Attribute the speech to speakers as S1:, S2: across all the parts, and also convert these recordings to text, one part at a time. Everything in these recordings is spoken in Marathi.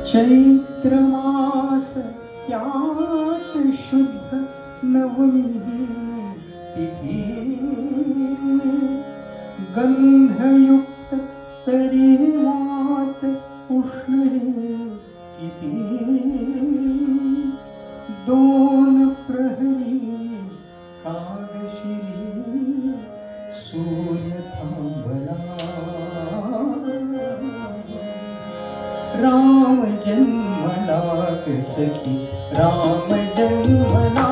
S1: चैत्र मास यात शुद्ध नवमी तिथी गंधयुक्त तरी वात उष्ण किती दोन प्रहरी कागशिरी सूर्य थांबला राम जन्मला सखी राम जन्मला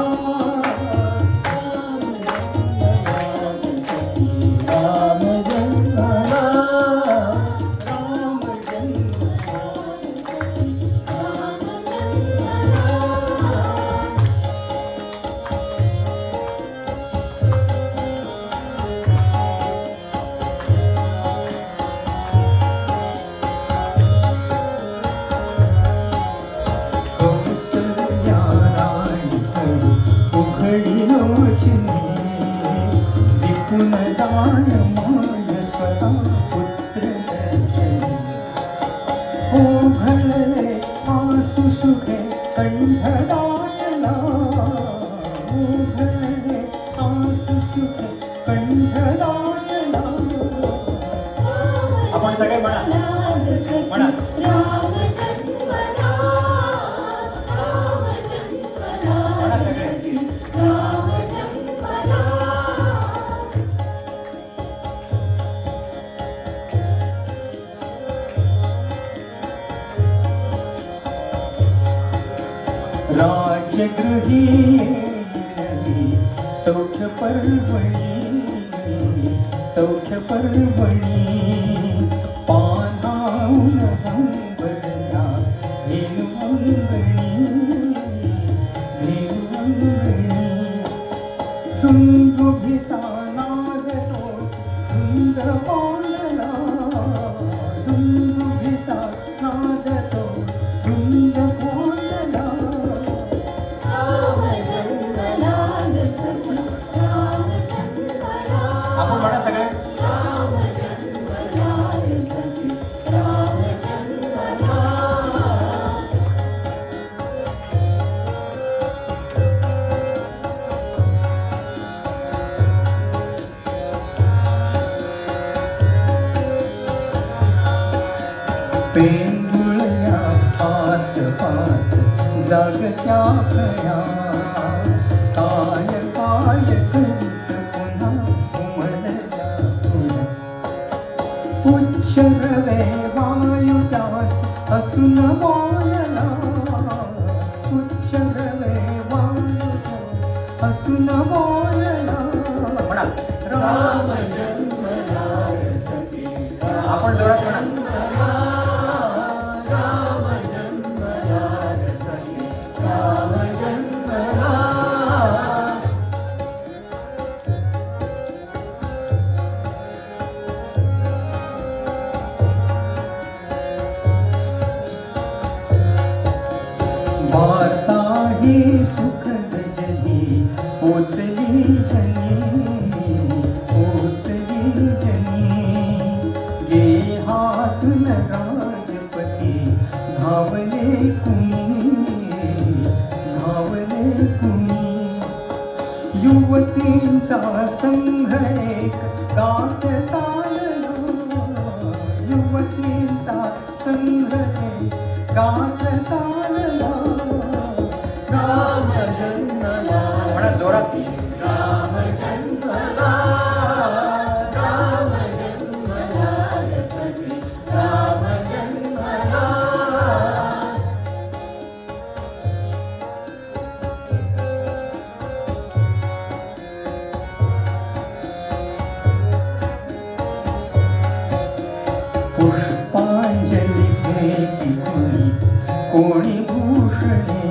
S1: माय स्वतः पुत्र ओ घडले आसु सुखे कंठदाटला ओ घडले आसु सुखे कंठदाटला आपण सगळे म्हणा म्हणा राजगृही सौख्य पर्वणी पानाऊन हंबरल्या धेनुअंगणी दुंदुभीचा नाद तो धुंद बोलला दुंदुभीचा नाद तो धुंद बोलला आपण म्हणा सगळे पेंडुळ्या पात पात जागत्या खया काय काय करीत पुन्हा उमलल्या उच्च रवे वायू दास असून बोलला उच्च रवे वायू दास असून बोलला म्हणा राम जन्मला सखी आपण जोरात म्हणा वार्ता ही सुखद जनी पोचली जनी गे हातून राजपती धावले कुणी युवतींचा संघ एक गात चालला युवतींचा संघ एक गात चालला राम जन्मला म्हणा जोरात राम जन्मला सखी राम जन्मला पुष्पांजली भेटी कोणी भूषणे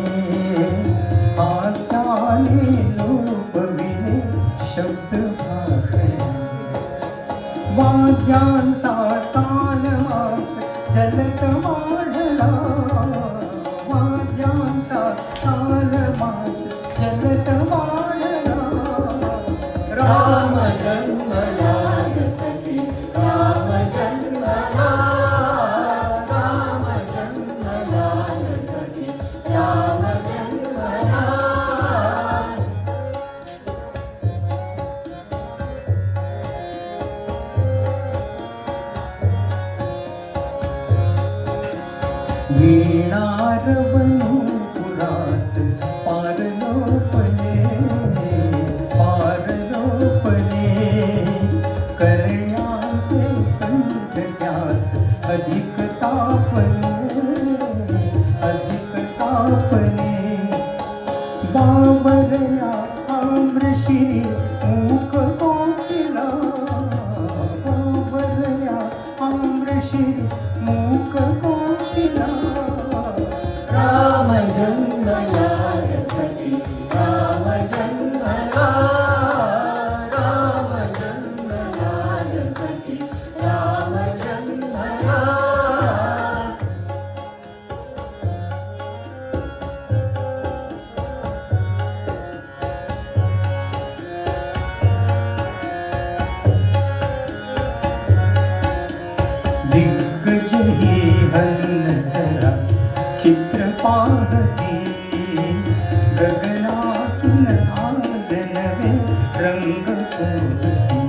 S1: हास्याने लोपविले शब्द भाषणे वाद्यांचा तालमात जलत वाढला वाद्यांचा तालमात जलत वाढला राम जन्मला सखी राम जन्मला राम जन्मला वीणारवनुपुरात पारलोपले पारलोपले करण्याचे संध्यात अधिक तापले बाबरया आम्रशिरी मूक कोकिला बाबरया आम्रशिरी मूक कोकिला
S2: राम जन्मला सखी राम जन्मला राम जन्मला सखी राम जन्मला
S1: दिग्गज ही हलनजरा चित्र पाहती गगनातून आज नवे रंग कोरती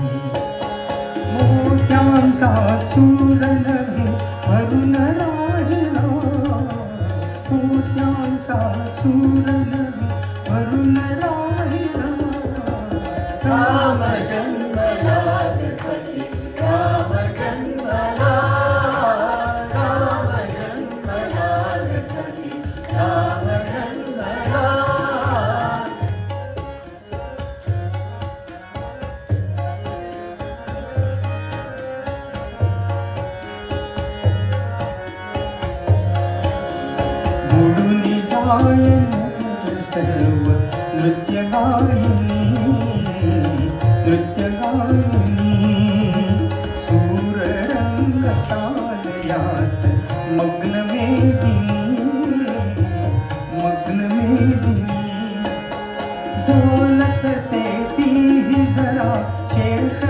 S1: मोत्यांचा सूर नवे भरून राहिला मोत्यांचा सूर नवे भरून राहिला
S2: राम जन्मला सखी राम जन्मला राम जन्मला सखी राम जन्मला
S1: बुडून जाय सर्व नृत्य गायनी सूर रंग तालयात मग्न मेदिनी बोलत से ती जरा शेष